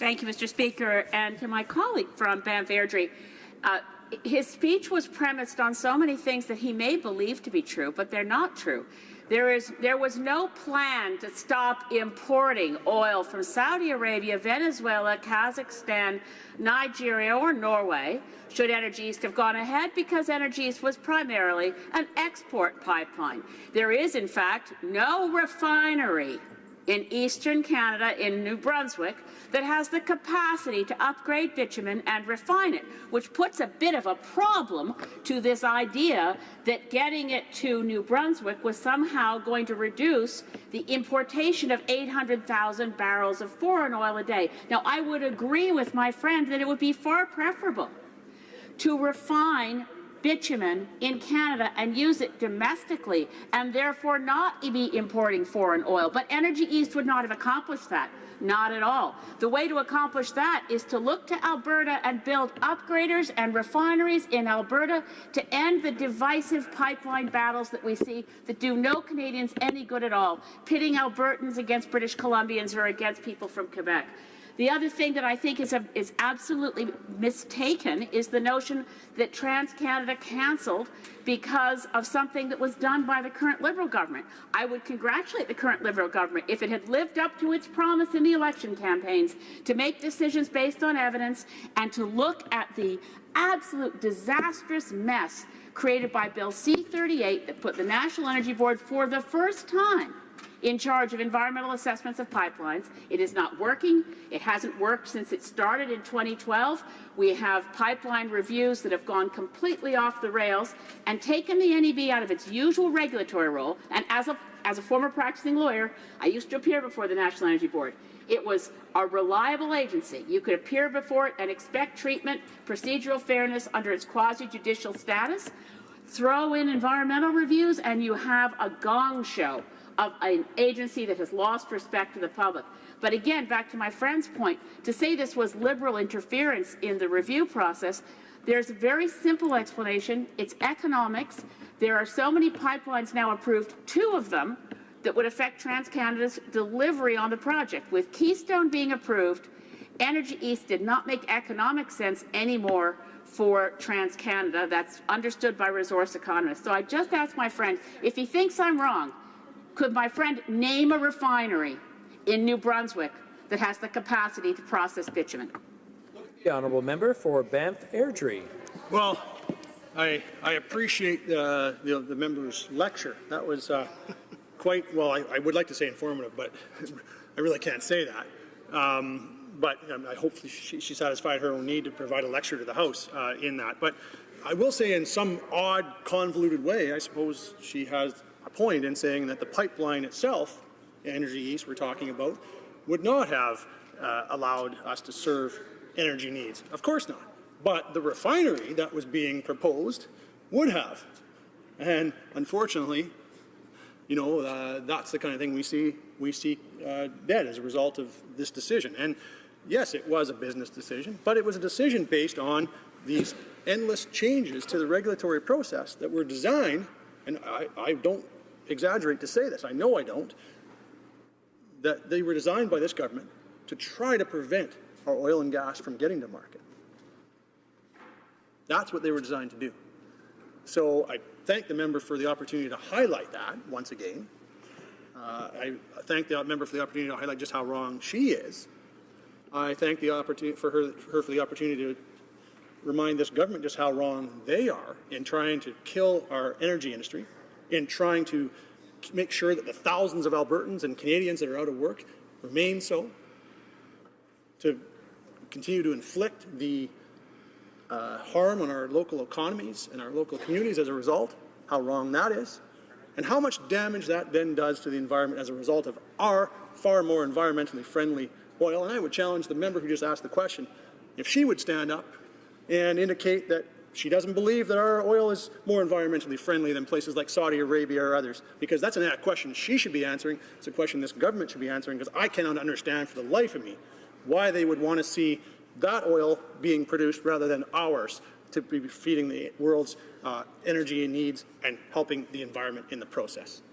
Thank you, Mr. Speaker. And to my colleague from Banff Airdrie, his speech was premised on so many things that he may believe to be true, but they're not true. There was no plan to stop importing oil from Saudi Arabia, Venezuela, Kazakhstan, Nigeria, or Norway should Energy East have gone ahead, because Energy East was primarily an export pipeline. There is, in fact, no refinery in eastern Canada, in New Brunswick, that has the capacity to upgrade bitumen and refine it, which puts a bit of a problem to this idea that getting it to New Brunswick was somehow going to reduce the importation of 800,000 barrels of foreign oil a day. Now, I would agree with my friend that it would be far preferable to refine bitumen in Canada and use it domestically, and therefore not be importing foreign oil. But Energy East would not have accomplished that. Not at all. The way to accomplish that is to look to Alberta and build upgraders and refineries in Alberta to end the divisive pipeline battles that we see that do no Canadians any good at all, pitting Albertans against British Columbians or against people from Quebec. The other thing that I think is absolutely mistaken is the notion that TransCanada cancelled because of something that was done by the current Liberal government. I would congratulate the current Liberal government if it had lived up to its promise in the election campaigns to make decisions based on evidence and to look at the absolute disastrous mess created by Bill C-38 that put the National Energy Board for the first time in charge of environmental assessments of pipelines. It is not working. It hasn't worked since it started in 2012. We have pipeline reviews that have gone completely off the rails and taken the NEB out of its usual regulatory role. And as a former practicing lawyer, I used to appear before the National Energy Board. It was a reliable agency. You could appear before it and expect treatment, procedural fairness under its quasi-judicial status. Throw in environmental reviews and you have a gong show of an agency that has lost respect to the public. But again, back to my friend's point, to say this was Liberal interference in the review process, there's a very simple explanation. It's economics. There are so many pipelines now approved, 2 of them, that would affect TransCanada's delivery on the project. With Keystone being approved, Energy East did not make economic sense anymore for TransCanada. That's understood by resource economists. So I just asked my friend, if he thinks I'm wrong, could my friend name a refinery in New Brunswick that has the capacity to process bitumen? The honourable member for Banff Airdrie. Well, I appreciate the member's lecture. That was quite, well, I would like to say informative, but I really can't say that. But I hope she satisfied her own need to provide a lecture to the House in that. But I will say, in some odd, convoluted way, I suppose she has a point in saying that the pipeline itself, Energy East we're talking about, would not have allowed us to serve energy needs. Of course not. But the refinery that was being proposed would have. And unfortunately, you know, that's the kind of thing we see dead as a result of this decision. And yes, it was a business decision, but it was a decision based on these endless changes to the regulatory process that were designed, and I don't exaggerate to say this, I know I don't, that they were designed by this government to try to prevent our oil and gas from getting to market. That's what they were designed to do. So I thank the member for the opportunity to highlight that once again. I thank the member for the opportunity to highlight just how wrong she is. I thank the opportunity for her for the opportunity to remind this government just how wrong they are in trying to kill our energy industry, in trying to make sure that the thousands of Albertans and Canadians that are out of work remain so, to continue to inflict the harm on our local economies and our local communities as a result, how wrong that is, and how much damage that then does to the environment as a result of our far more environmentally friendly oil. And I would challenge the member who just asked the question, if she would stand up and indicate that she doesn't believe that our oil is more environmentally friendly than places like Saudi Arabia or others, because that's a question she should be answering. It's a question this government should be answering, because I cannot understand for the life of me why they would want to see that oil being produced rather than ours to be feeding the world's energy needs and helping the environment in the process.